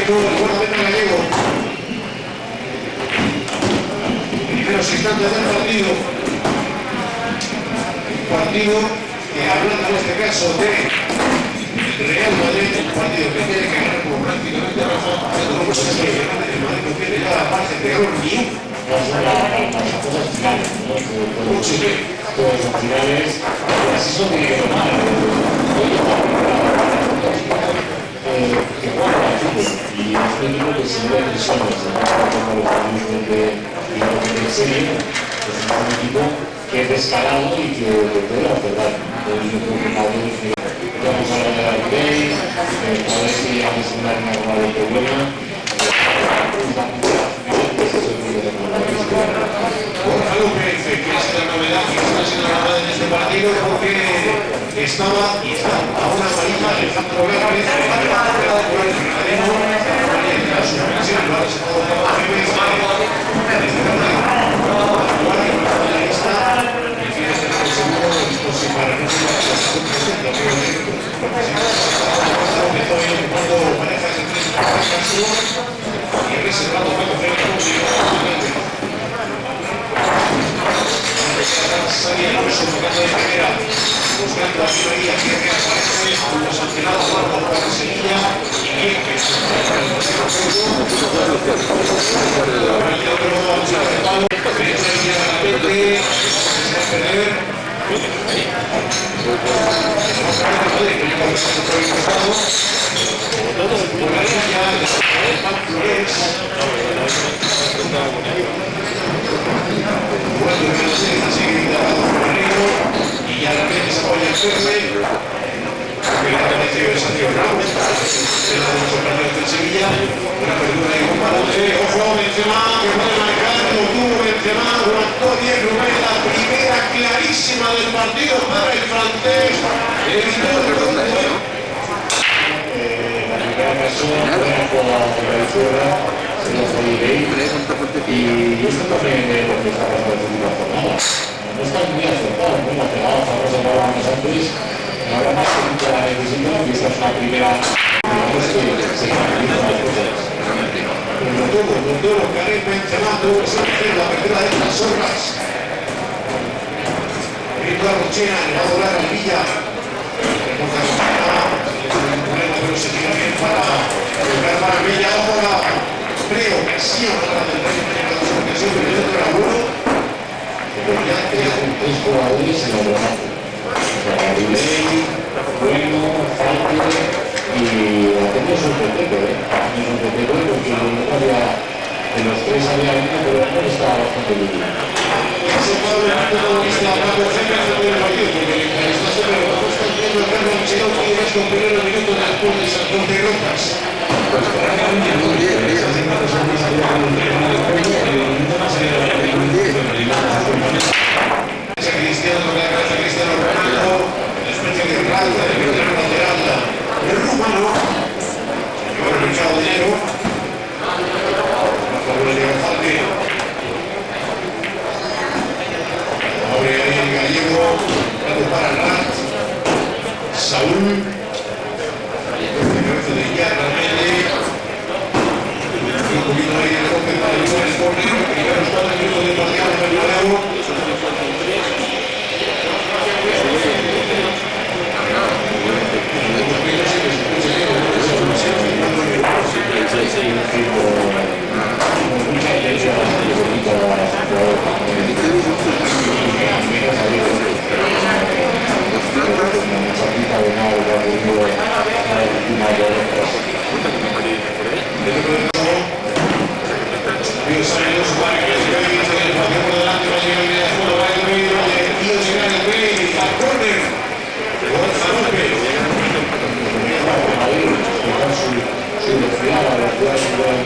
árbitro, el guardameta gallego. Primeros instantes del partido. Un partido que hablando en este caso de Real Madrid, un partido que tiene que ganar como prácticamente Rafa, pero no sé si el Madrid no tiene ya la parte de error ni un. Las cosas finales, Mucho bien. todos los finales, así son de que tomar. Que juega al fútbol y es un equipo que se mueve en solos, como los amigos de serie, es un equipo que es descarado y que puede hacer daño. Vamos a hablar de la Play, a ver si haces una nueva de buena. Borja López, que es la novedad que está siendo grabada en este partido porque estaba y está a una amarilla Alejandro Vélez, por el Granadino, la suspensión, lo ha presentado de la Jiménez, desde la lista, y tiene que ser seguro de disposición para no ser la suspensión, empezó hoy ocupando parejas de tres y reservado para coger el público. Salía el uso tocando de primera, buscando a María, que reaparece, como sancionado por la Sevilla y bien que se y ya la gente se puede hacerle que le apareció el Sergio Ramos en la de los partidos del Sevilla una apertura de compadre, ojo Benzema que puede marcar, lo tuvo Benzema, aguantó 10 Rubén, la primera clarísima del partido para el francés, evitó el gol. La primera ocasión fue con la izquierda, se lo fue y yo estoy también de lo que está pasando en la jornada. No están muy acertados, muy acertados, vamos a hablar más antes, ahora más que nunca la necesitan y esta es la primera que se caracteriza las cosas. Lo tuvo, Karim Benzema tuvo que ser la apertura de estas horas. Víctor Rochena le va a volar al Villa. Pero se tira bien para jugar para Villa. Ahora creo que sí, ahora del Rey de la Asociación, pero yo no era bueno. Tres jugadores en el brazo. Riley, Bueno, Falque y ha tenido sorprendente, porque no había, de los tres había uno, pero uno estaba bastante bien. Ese Pablo está hablando cerca del partido, porque está sobre lo que está diciendo el Carlos Ancelotti y es con primeros minutos después de esas dos derrotas. Cristiano Ronaldo, una especie de raza de veterano lateral, el rumano, que va a luchar dinero, la fórmula de González, abre ahí el gallego, dando para el Rat, Saúl, el cabeza de Yarra, un poquito ahí el toque para el Luis Sporting, primeros 4 minutos de partido en el Bernabéu.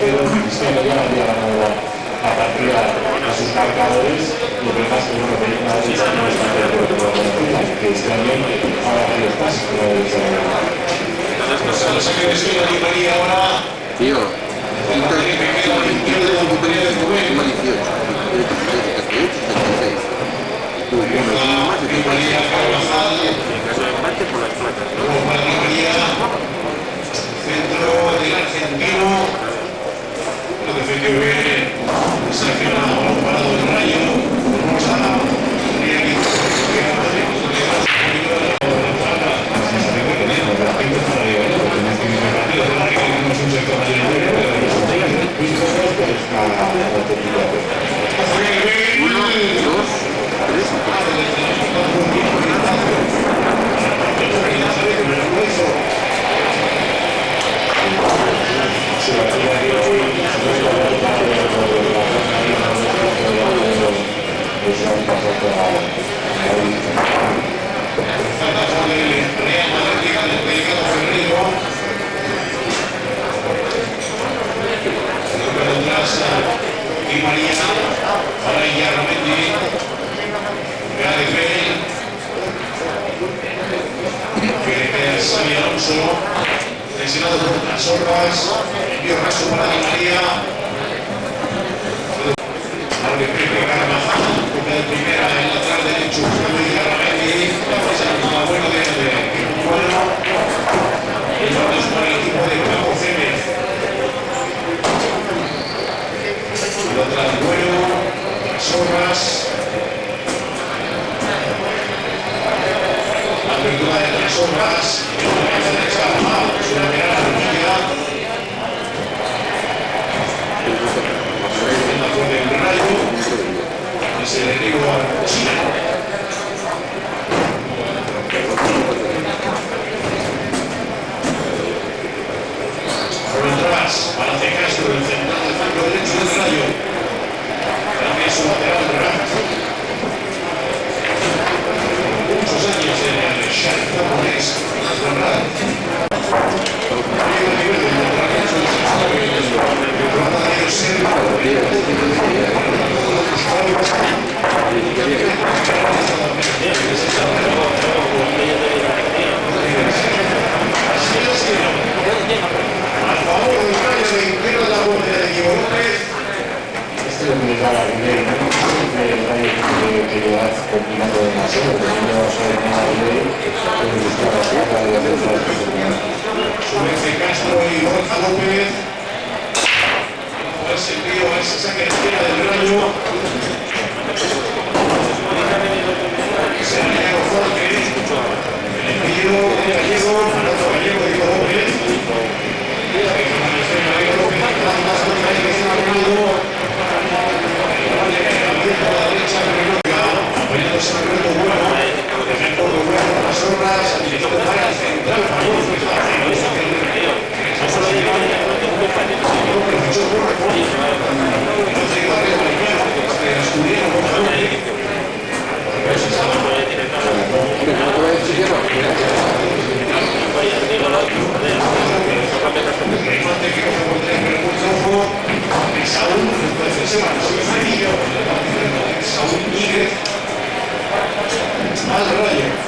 Cristiano ya había ganado la partida a sus marcadores, lo que pasa es que una derecha no está de acuerdo con la partida, que este año ahora hay los pasos que no debe ser. No sé qué decir de Di María ahora. Tío, centro del argentino. defendió bien, sancionado, balón parado del Rayo, Rosa, tenía que y María, para Yarramendi, Gareth Bale, que Xavi Alonso, lesionado por las horas, envió raso para Di María, Mario Pepe Carvajal, toca de primera en la lateral derecho, buscando Yarramendi, la buena de Bueno, y vamos para el equipo de Paco Cémez. Otra de Bueno, las horas, la apertura de las horas, la derecha, su lateral a en la fuente del Rayo, es el enemigo China. Por detrás, Balance Castro, el central del flanco derecho del Rayo. También su lateral derecho. Muchos años en el Shakhtar japonés. El nivel del entrenamiento del sector el programa de al favor del Rayo de Inquero de la Guardia de Diego López. Este es mi cara de el Rayo que lleva combinando demasiado, porque no sabe nada de él, pero buscar la saca de hacer Suárez Castro y Borja López. Pues envío a ese saque de esquina del Rayo. Sergio Jorge. El envío de Gallego, Fernando Gallego y Diego López. Apoyándose en el reto bueno, defensor de bueno, las horas, director de área central, Saúl Níguez al Rayo.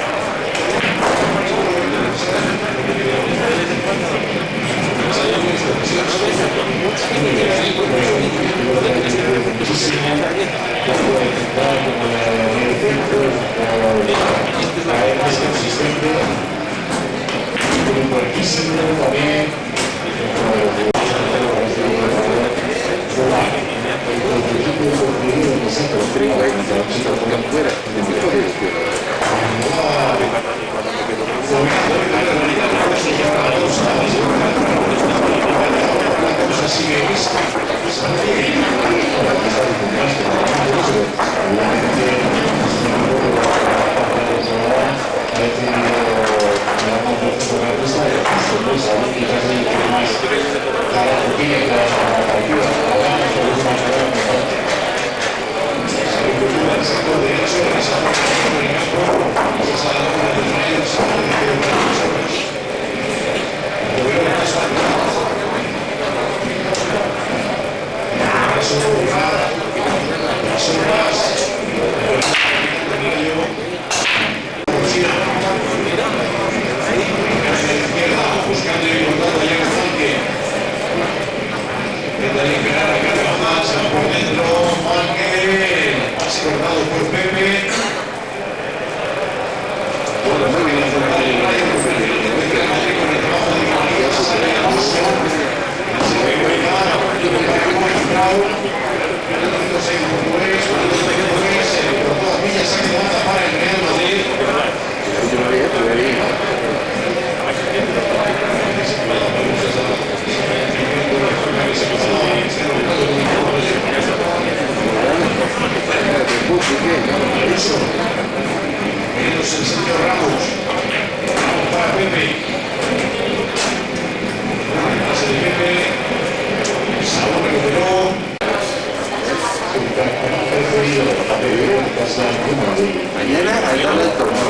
Mañana arranca el torneo.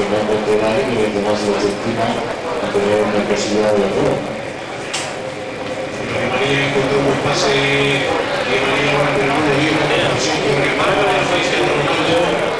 María encontró un pase de María ahora con el número 10 con la opción que repara el Cristiano Ronaldo.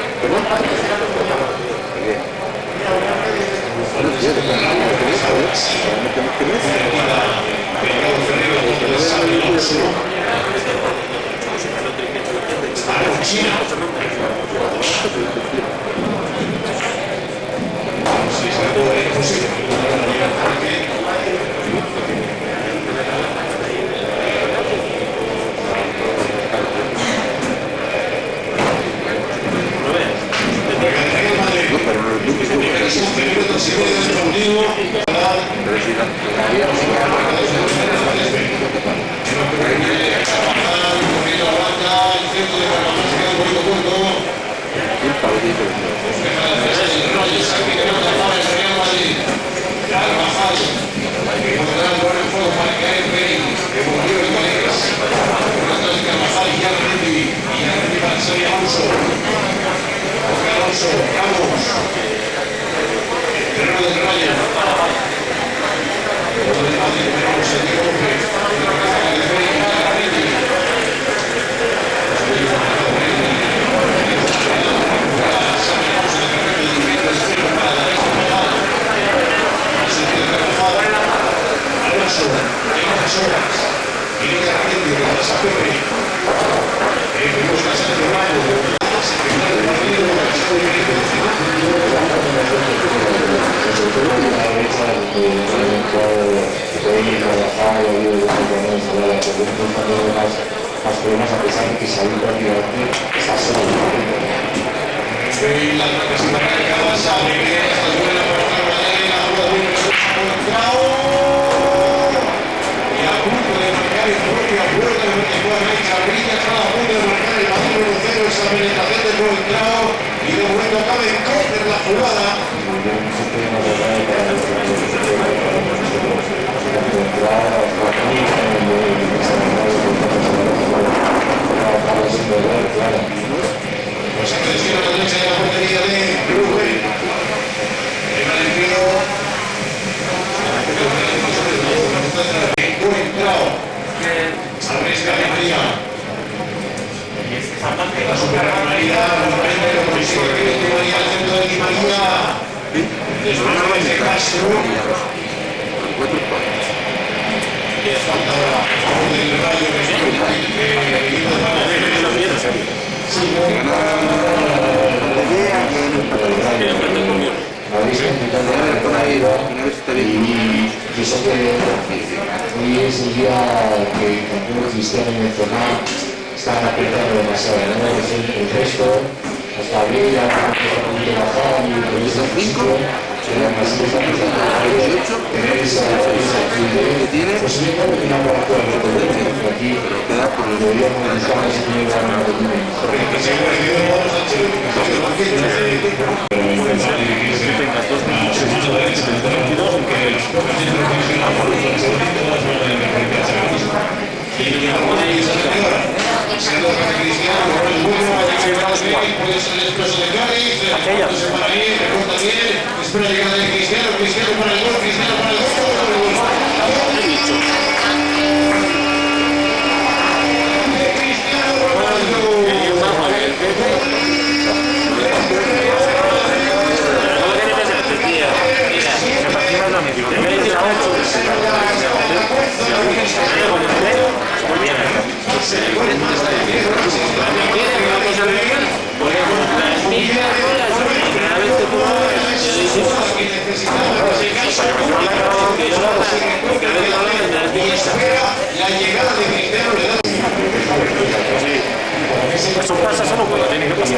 Eso pasa solo cuando tiene que pasar.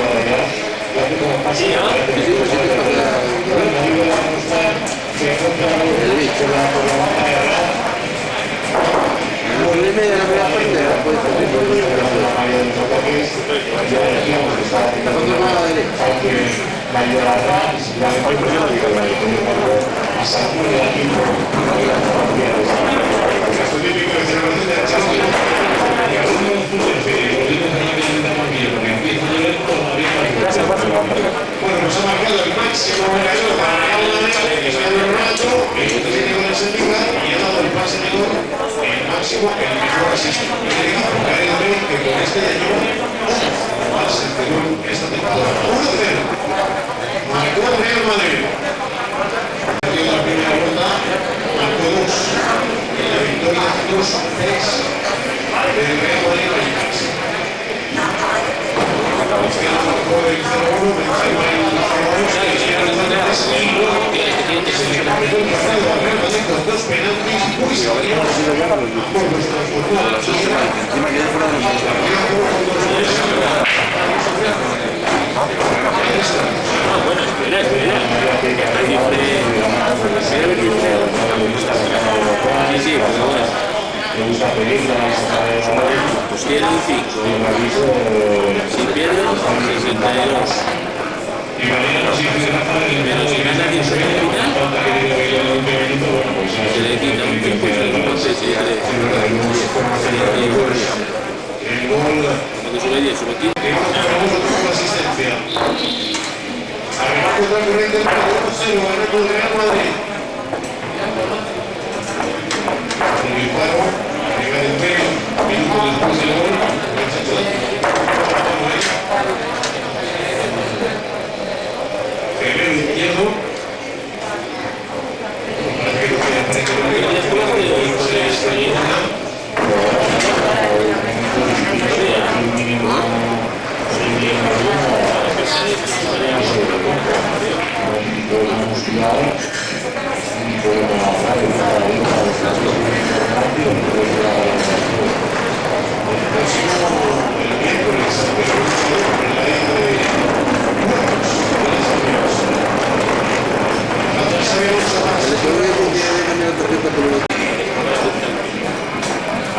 Sí, ¿no? El problema de la primera parte era puede ser de máximo el mejor asistente. Y el equipo que con este ya lleva más en Perú esta temporada. 1-0. Marcó el Real Madrid. En la primera vuelta marcó 2. En la victoria 2-3 del Real Madrid a Ajax. Cristiano marcó el 0-1, Benzema el 0-2, Cristiano el 3 y luego se le completó el partido al Real Madrid con 2 penaltis muy seguidos por nuestra fortuna. Encima queda fuera de los Bueno, espera. Sí, pero bueno. Pues quieren 5. Si pierden, 62. Pero si gana 10 en el final, se le quita un tiempo y se le pone 6. Porque sube 10, sube 15. Contra el corriente del Madrid, 1-0, gana el Real Madrid. Un disparo, llega del medio, minuto después del gol, el centro Gemelo izquierdo. Parece que lo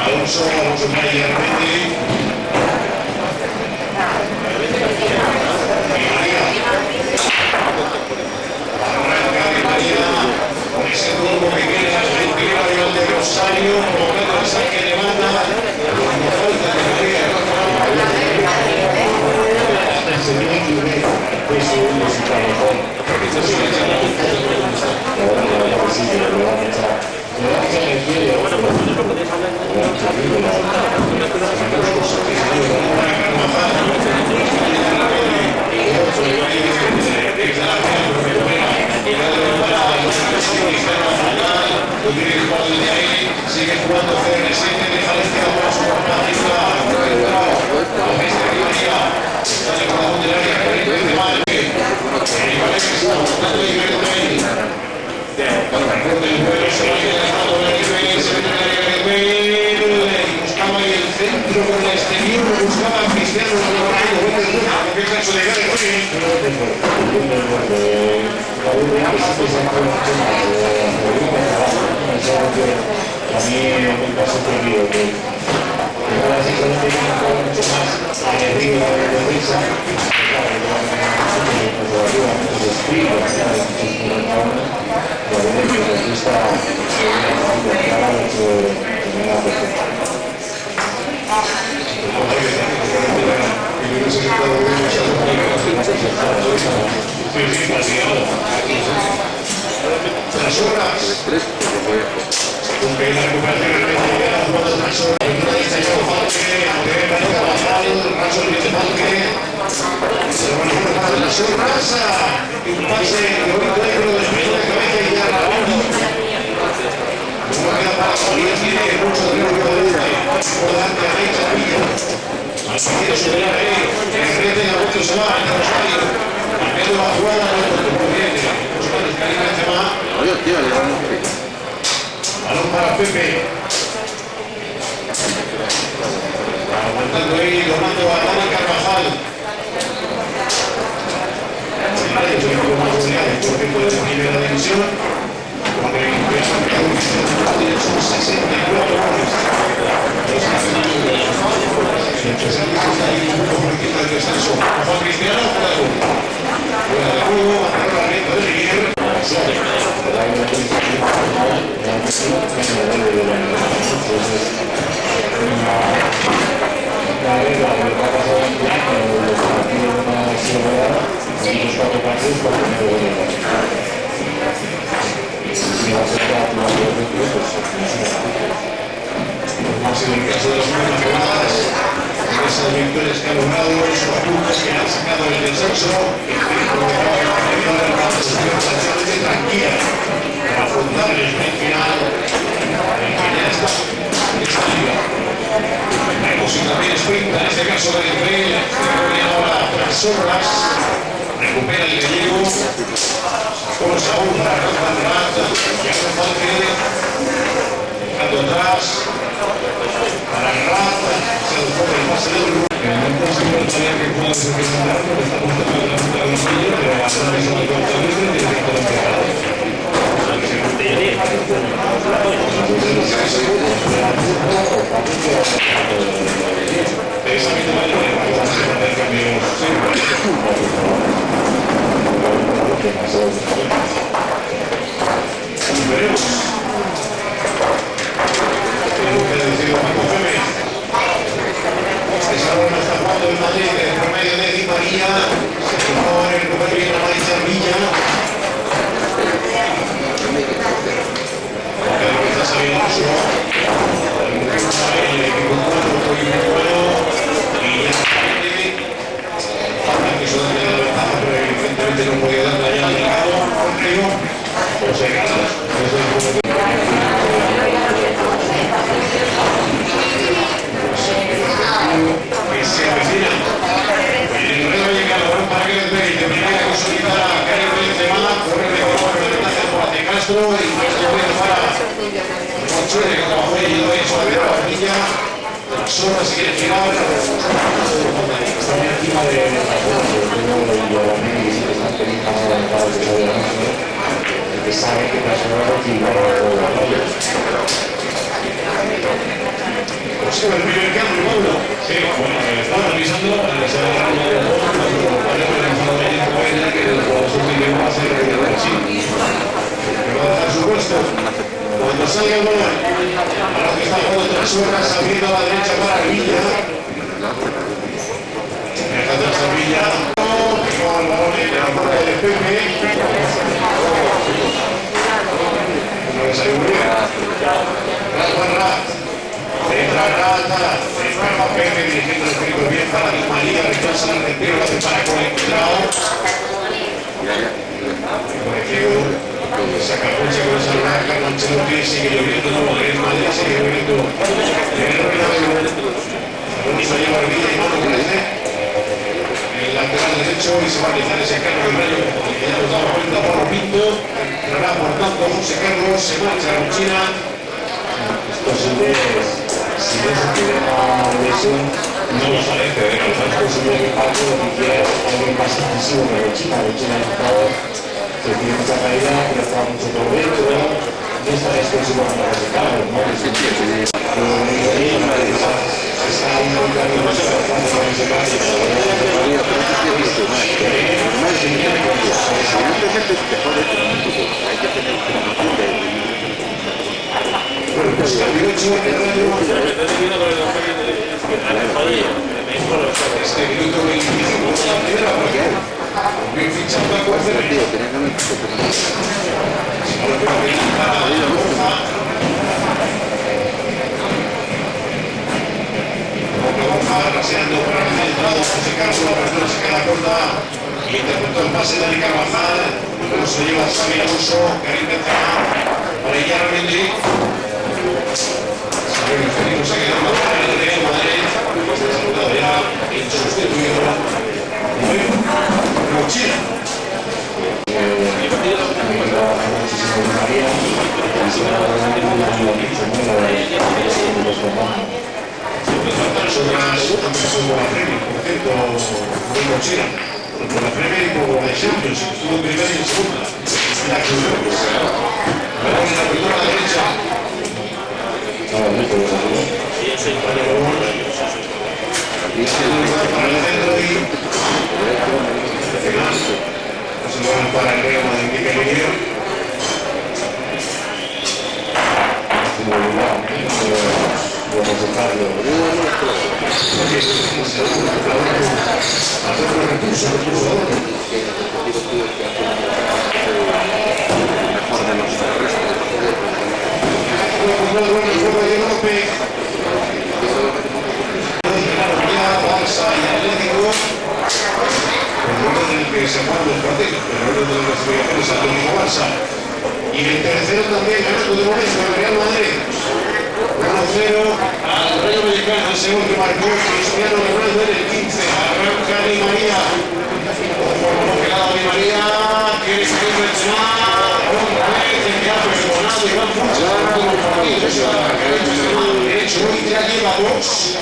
Alonso María Armendi. Con ese rumbo que viene a la rival de Rosario, provocando el saque de banda, como falta de María. Sigue jugando CR7, deja el estirado a su compañera. Está en el corazón del área, de Madrid. El Ibagué que está buscando el nivel de ahí. El vuelo se va dejando el nivel, se mete en el nivel. Buscaba ahí el centro con el exterior, buscaba a Cristiano Ronaldo. ¿Qué es eso de Gary también me ha sorprendido que básicamente viene un juego mucho más agresivo de risa, relativamente se explica, la verdad que les gusta la hecho de la perfecta. Las horas. Porque la recuperación realmente llega a jugar de las horas. Una dicha yo Falque, aunque parezca Basal, Raso dice Falque. Se lo van a jugar para las horas. Un pase de bonito negro de la cabeza y ya la mano. Una queda para Solís, tiene mucho dinero por delante a Reina Villa. Así quiere superar ahí. El frente de la vuelta se va en Rosario. Cambiando la jugada, no viene. Buscando el Karim Benzema. Oye, tío, le damos un pico. Balón para Pepe. Aguantando ahí, donando a Dani Carvajal. Es el equipo más goleado por tiempo de primera división. Porque son 64 goles. Del descenso. Juan Cristiano fuera de juego. Fuera de juego, marcando la rienda de Miguel. ha logrado esos puntos que han sacado el descenso. El equipo de la posición relativamente tranquila para afrontar el final en que ya está esta liga. Vemos si también sprinta, en este caso del Rey, que ahora las obras, recupera el gallego, con Saúl para Rafa Rata, y hace falta dejando atrás para Rata, se después del pase del grupo. En el momento siempre tenía que jugar ese representar, porque está mostrando la punta de los niños, pero a la vez el cortador tiene que estar empezado. De esa misma manera vamos a hacer cambios veremos. Tengo que decir Paco Gómez. Esa ronda está jugando en Madrid por medio de Di María. Se fijó en el lugar bien a María Villa. Está saliendo eso. El equipo muy bueno. Y ya falta que eso de la ventaja, pero evidentemente no podía darle ya al llegado. Pues se gana. Que se avecina. El enredo llega para que les veáis. Termina de consolidar a Karim Benzema. Corre de ventaja por hacia Castro. Y Castro puede para Consuelo, que trabajó y lo ha hecho a ver a la niña. Las horas que quiere girar. Está encima de la foto, que sabe que personas aquí no lo apoyan. Pues el primer cambio, Pablo. Sí, bueno, estaba revisando la semana de los dos, cuando pensado en el juego que el jugador sustituto va a ser el Chile. Que va a dejar su puesto. Cuando salga el balón, ahora que está jugando 3 horas, abriendo a la derecha para Villa. Deja atrás a Villa. Pegó el balón en la puerta de Pepe. No le salió muy bien. Entra Rata, espera a Pepe dirigiendo el trigo bien para Di María, rechaza el retiro, lo hace para Conectado. Conectado, saca el coche con esa larga, Ancelotti sigue lloviendo, no en Madrid, sigue lloviendo. Bonito lleva el Villa y no lo crece. El lateral derecho y se va a realizar ese cargo del Rayo, que ya nos damos cuenta por Pinto. Entrará por tanto José Carlos, se marcha a China. Si no se tiene una lesión, no lo sabe, es posible que Paco lo que quiera es algo más incisivo que de China ha estado, que tiene mucha calidad, que está mucho por dentro, no está expresivo con los resultados, ¿no? Está intentando no ser bastante con ese cambio. Pues el minuto bien fichado a Cuarcel. Raseando por el centrado, José Carlos, la apertura se queda corta y interpretó el pase de Dani Carvajal. Luego se lleva Xavi Alonso, Karim Benzema, para Iyar Mendy. Xavi Alonso se queda con el Real Madrid, se ha saludado ya y sustituido por Chile. Las otras también son la Premier, por cierto, muy cochera. Por la Premier y por la Champions, estuvo en primera y en segunda. La que balón en la apertura a la derecha. Para el centro y se lo van para el Real Madrid que Miguel. Barça y se juegan los partidos, pero el orden de las clasificaciones Atlético Barça. Y el tercero también ganando de momento el Real Madrid. 1-0 al Rayo Vallecano, el segundo que marcó Cristiano Ronaldo en el 15. Arranca Di María. Como que nada Di María, quiere salir Benzema. Otra vez el que ha perdonado y va mucho por los partidos. De hecho, hoy ya lleva dos.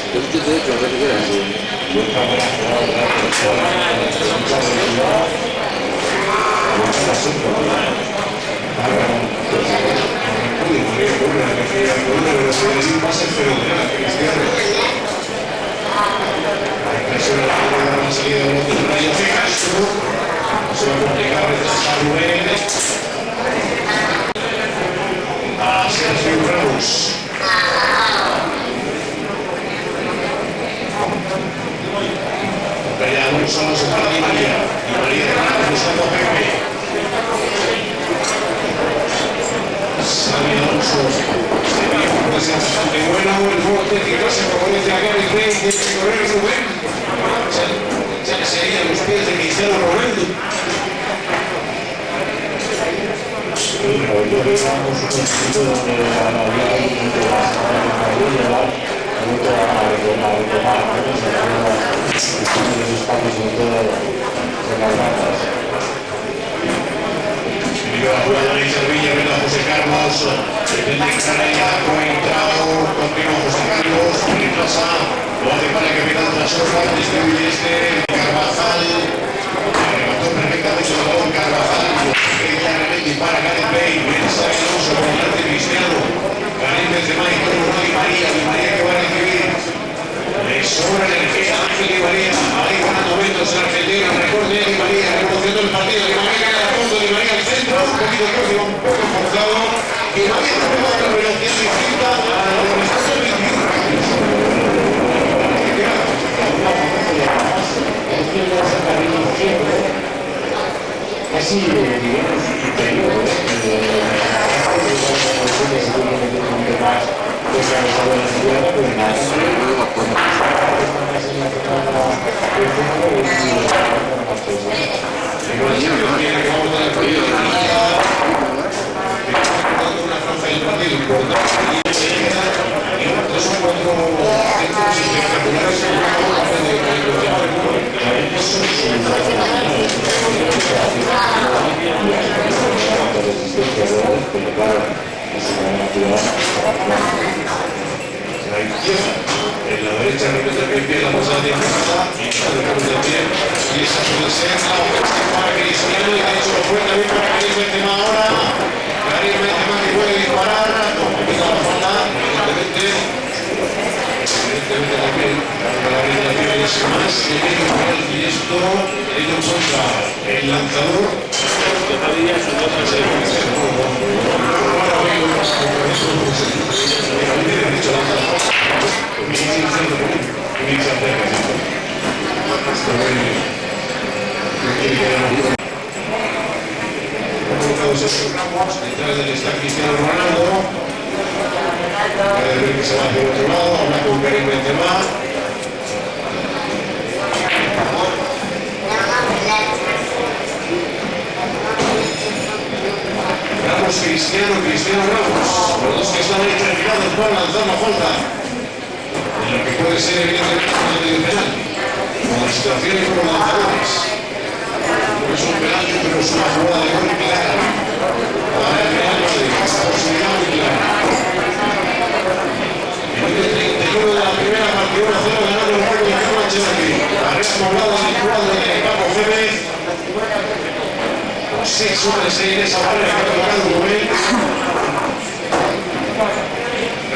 A Sergio Ramos. Pero Alonso para Di María. Di María buscando a Pepe. Xabi Alonso. Puede ser bastante buena o el bote que se favorece a Gareth Bale de correr Rubén. Ya que sería los pies de Cristiano Ronaldo. La jugada de Sevilla, viene a José Carlos, pretende entrar allá, ha entrado, continúa José Carlos, retrasa, lo hace para que pida la sopa, distribuye Carvajal, remató perfectamente el balón Carvajal, claramente para Gareth Bale, viene Xabi Alonso por delante de Cristiano, Karim Benzema y todo Di María que va a recibir, le sobra energía a Ángel Di María, ahí ganando momentos en Argentina, recorte de Di María, reconociendo el partido, Di María gana a fondo, Di María al centro, un poquito próximo, un poco forzado, Di María pega otra velocidad distinta a la de los 21. Casi, digamos, superior, En la derecha representa el pie, la pasada de izquierda, y el pie, y esa puede ser la ofensiva para Cristiano, y de hecho lo fue también para Karim Benzema ahora. Karim Benzema que puede disparar, complica la falta, evidentemente también, la realización es más de medio penal, y esto, ello contra el lanzador. Detrás del está Cristiano Ronaldo. Puede ver que se va hacia el otro lado, habla con Karim Benzema. Ramos Cristiano Ramos. Los dos que están ahí tranquilados van a lanzar la falta. En lo que puede ser evidentemente un medio penal. Con las situaciones como lanzadores. No es un penal, pero es una jugada de gol clara. Para el Real Madrid, esta posibilidad muy clara. Minuto 31 de la primera partida, 1-0 ganando el juego de Ancelotti. Arriba poblado del cuadro de Paco Gémez. 6 hombres en esa barrera que ha colocado Rubén.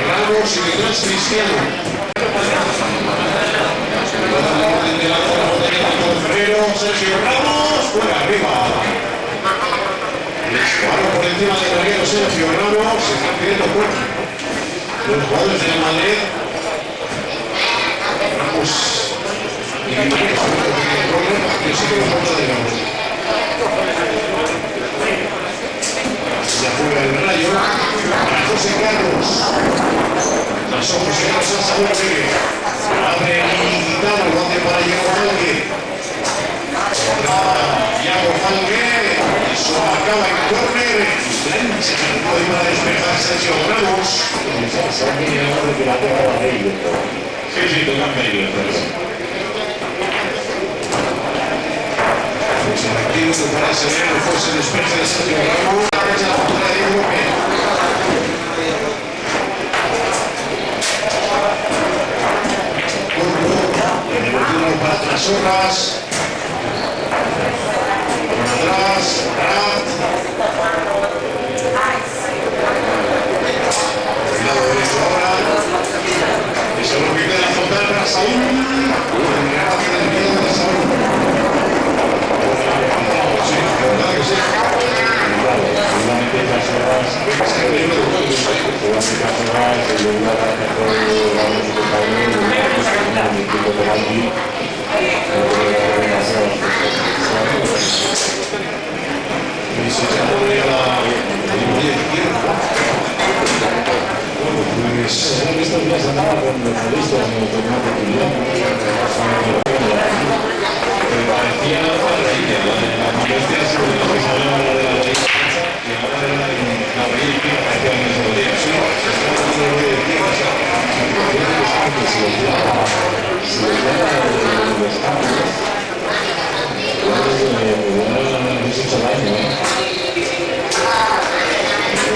Ramos y detrás Cristiano. Sergio Ramos, fuera arriba. Disparo por encima del larguero Sergio Ramos, se están pidiendo fuerte los jugadores del Madrid. Ramos y Jiménez, que sí que lo falta de Ramos. Ya juega el Rayo para José Carlos. Las ojos que no se sabe abre y Gitano, lo hace para Diego Rodríguez. Sergio Ramos. Se han venido de que la tenga la ley. Sí, tocan medio. Aquí lo que parece ver el fuerza dispersa de Sergio Ramos. La derecha de la futura de Diego López. En el último para Trasorras. Por atrás, Prat. El lado derecho ahora. Y seguro que queda azotar para Saúl. El remate del miedo de Saúl. Sí, la verdad que sí. Seguramente las horas, Y se pone la izquierda. Bueno, pues estos días andaba con los futbolistas en el torneo de Quillón, parecía la raíz, la molestia sobre lo que se hablaba de la ley y ahora de la raíz que parecía que se podía. Sí, se está hablando de la izquierda. si le llama los cambios, mucho daño,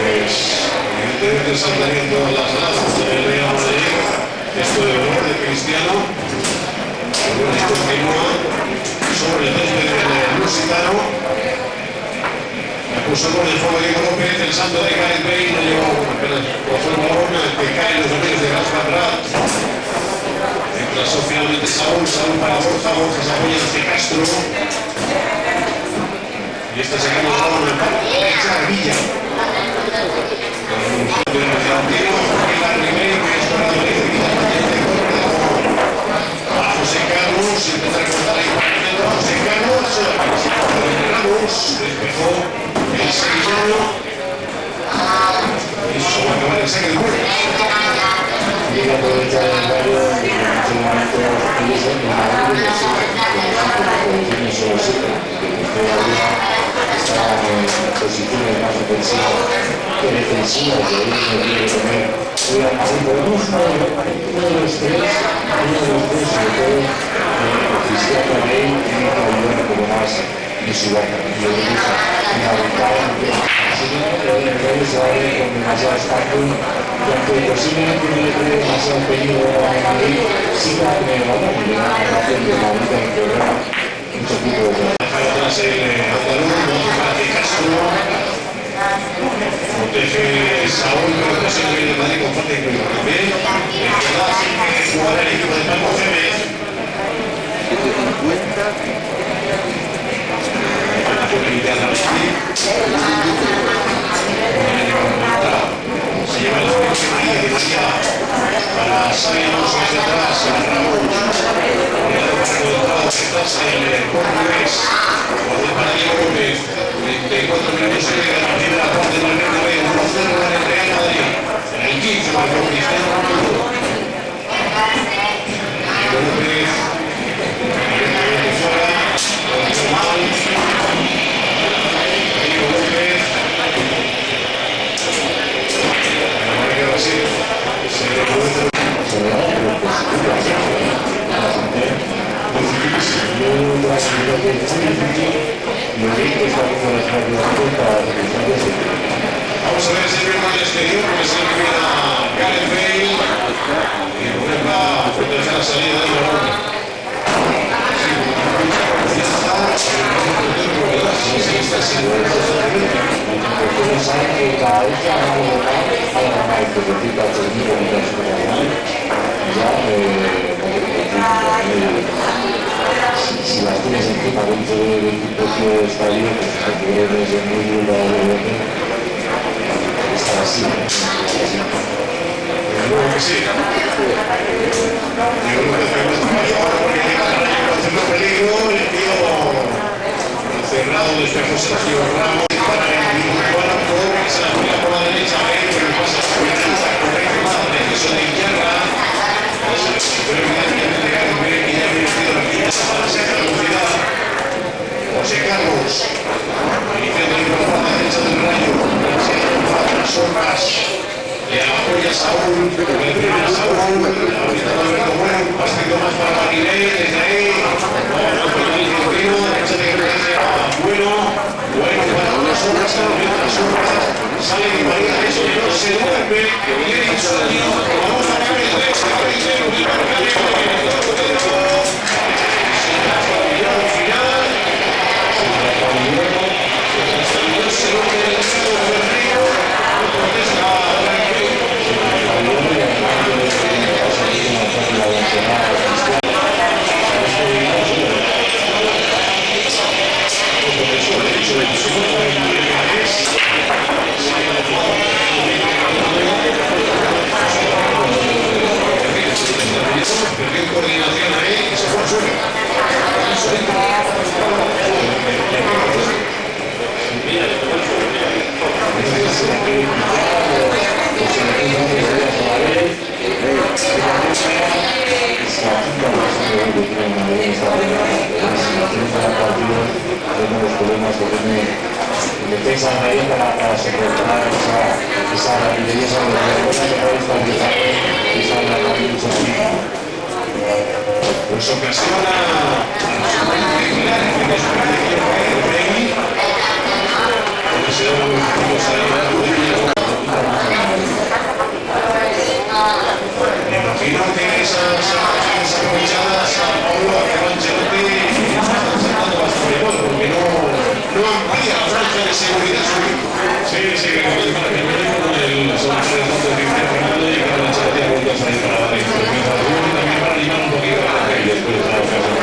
Pues evidentemente saltarían todas las lados del Real Madrid. Esto de honor de Cristiano. Bueno, y continúa sobre el césped del Lusitano. Acusamos de fuego Diego López, el santo de Gareth Bale, no llegó, pero cogió el balón, el que cae en los dominios de Gaspar Prat. Entrasó finalmente Saúl para Borja, Borja se apoya en este Castro. Y está sacando el balón en la derecha de Villa. Con un delantero, la Ribey, que es para la derecha de Villa, a José Carlos, intenta recortar ahí para el centro, José Carlos, Ramos, despejó el sevillano y solo acaba de saque de puerta. y aprovechar el barrio en muchos momentos ellos son los solo siempre, está en posiciones más ofensivas que defensivas, que ellos no quieren tener. Así podemos uno de los tres, sobre todo Cristiano Rey, tiene que ayudar un poco más en su banda. Y ellos fundamentalmente, si no, el Rey se va a ver con demasiado espacio, y aunque posiblemente no le cree demasiado peligro a Madrid, sí va a tener balón y le da la relación de la vida en programa mucho tipo de cosas. Atrás el andaluz, para que Castro protege Saúl, pero no se le Madrid con falta de peligro también. El que da así que jugará el equipo de Paco Gémez. 750. Se lleva el juego de María de María para Sabinos desde atrás, a Ramos. Por el lado detrás el portugués. Para Diego López. 24 minutos se queda en la primera parte del Bernabéu. 1-0 en el Real Madrid. En el 15 marcó Cristiano Ronaldo. Diego López. Directamente fuera. Lo mal. Diego López. Ahora que va a ser. Se le produce. Vamos a ver si vemos el exterior, porque se le viene a Gareth Bale y vuelva a proteger la salida del balón. Ya está siendo si las tienes encima dentro del propio estadio, pues que desde muy probablemente estar así. Luego que sí. Yo creo que tenemos que pasar ahora porque llega para hacerlo peligro, el tío cerrado despejo Sergio Ramos para el equipo cubano, que se la juega por la derecha, a ver, pero pasa por la derecha, correcta, decisión de Izquierda. Pero evidentemente Gareth Bale que ya había metido la quilla para sacar la velocidad. José Carlos, iniciando el por la derecha del Rayo, para Trasorras. pasa mientras sale Di María, eso no se duerme, tiene insomnio, vamos a cambiar el resto, coordinación ahí, que se fue al suelo. Defensa ahí para soportar esa rapidez, esa velocidad, pues ocasiona me imagino que esas aprovechadas a Paulo Ancelotti están sacando bastante bueno, porque no amplía la franja de seguridad su equipo. Sí, que con el solución de Cristiano Ronaldo y Carlo Ancelotti ha vuelto a salir para dar instrucciones también para animar un poquito a la gente y después de la ocasión.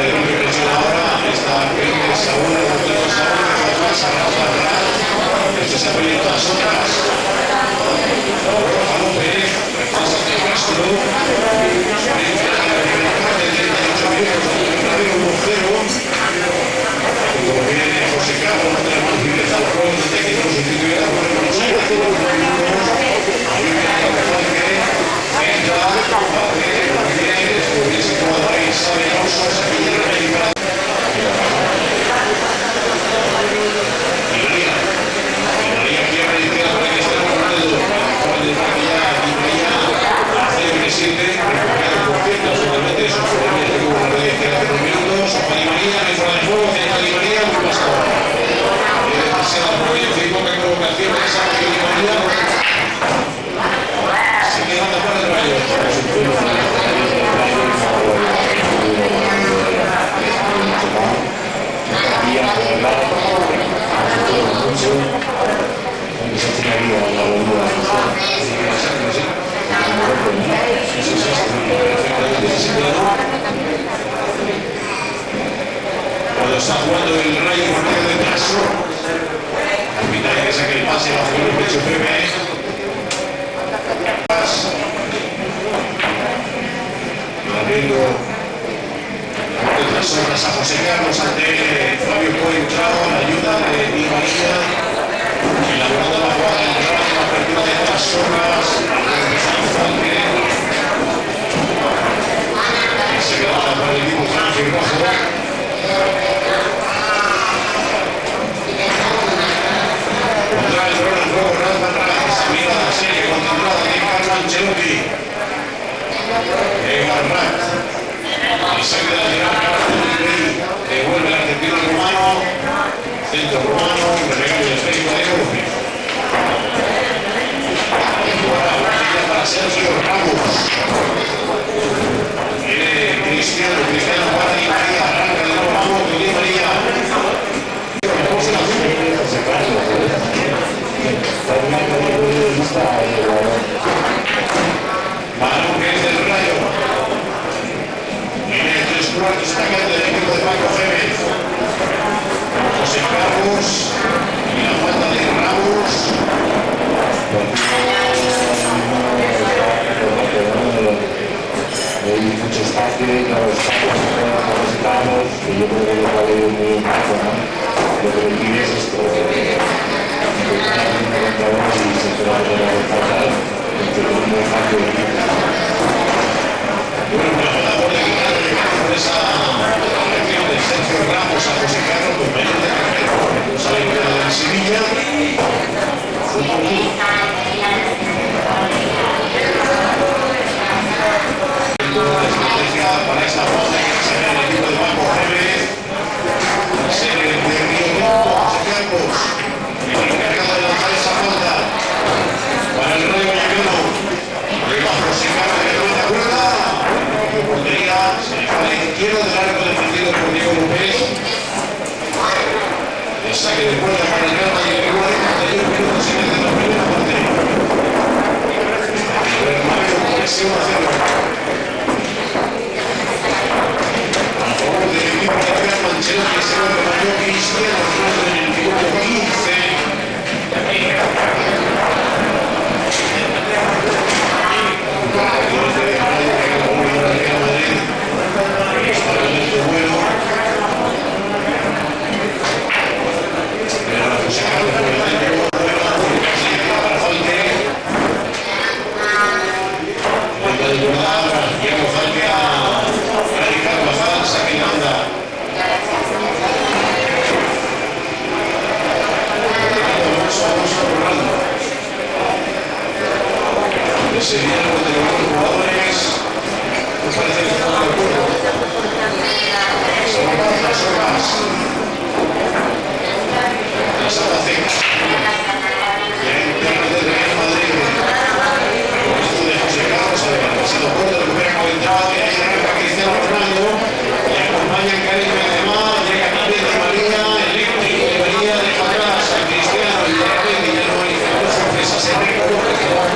Lo que presiona ahora está Pérez, Saúl, Gonzalo Saúl, Rafa, este se ha peleado todas otras. Rafa López, repasa de Castro, de 38 minutos, como viene José Carlos, no tenemos más viveza, los juegos de técnico sustituida por el Monsanto, cuando está jugando el Rayo por medio de Traso, al final que saque el pase bajo el pecho Pepe. Abriendo las obras a José Carlos ante Fabio Coentrao, la ayuda de Di María, elaborando la jugada del Rayo, la apertura de las obras, se queda para el equipo Ángel Rojo. Contra el juego, Rafa Ramos, mira la serie continuada de Carlo Ancelotti. Barrat, y se queda de devuelve el argentino rumano, centro rumano, regalo de Félix de Oro. Para Sergio Ramos. Viene Cristiano para Di María, arranca de nuevo Ramos, Di María. Balón que es del Rayo. Viene el 3-4, está quedando el equipo de Paco Gémez. José Carlos y la falta de Ramos. Hay mucho espacio, los necesitamos, que yo creo que lo vale muy importante, lo que le pide es esto, intentar un 92 y se espera que lo faltar, entre todo un buen cambio de equipo. Bueno, pues la labor de quitarle por esa acción de Sergio Ramos a José Carlos, compañero de carrera, sale de Sevilla. La estrategia para esta fase que se ve en el equipo de Paco Gémez, la serie de Río Tinto, José Carlos. saque de puerta para el Real Madrid, que 41 minutos y medio de la primera parte. Bernabéu, presión a cero. A favor del equipo de Carlo Ancelotti, se lo remató Cristiano Ronaldo en el minuto 15. Sería algo de los jugadores, me parece que estamos de acuerdo. Son las horas, la sala C, la interna del Real Madrid, con esto de José Carlos, ha sido bueno, recupera con entrada, y ahí arranca Cristiano Ronaldo, le acompaña Karim Benzema, llega también Di María, eléctrico Di María, deja atrás a Cristiano, y de repente ya no hay sorpresas, se recoge que va a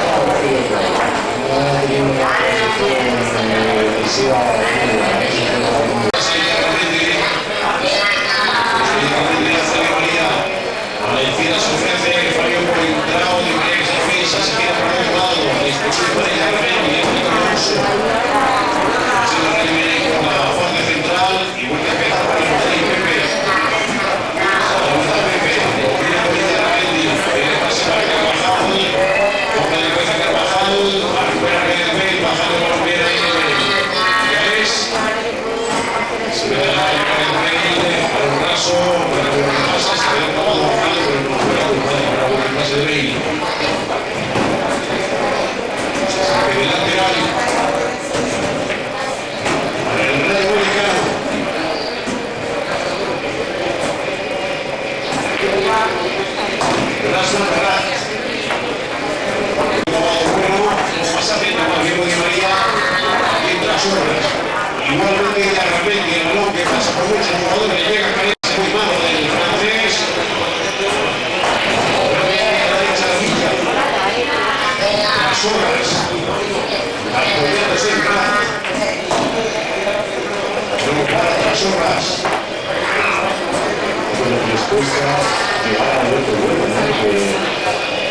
igualmente de repente el balón que pasa por muchos jugadores llega a caerse muy malo del francés. La derecha de Villa. Las horas. Apoyándose en plan. Luego para las horas. Bueno, les cuesta llegar al otro vuelo, ¿no? Que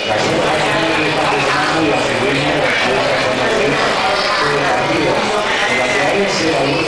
las horas no le están presionando y la secuencia de la formación de la partida. En la que a veces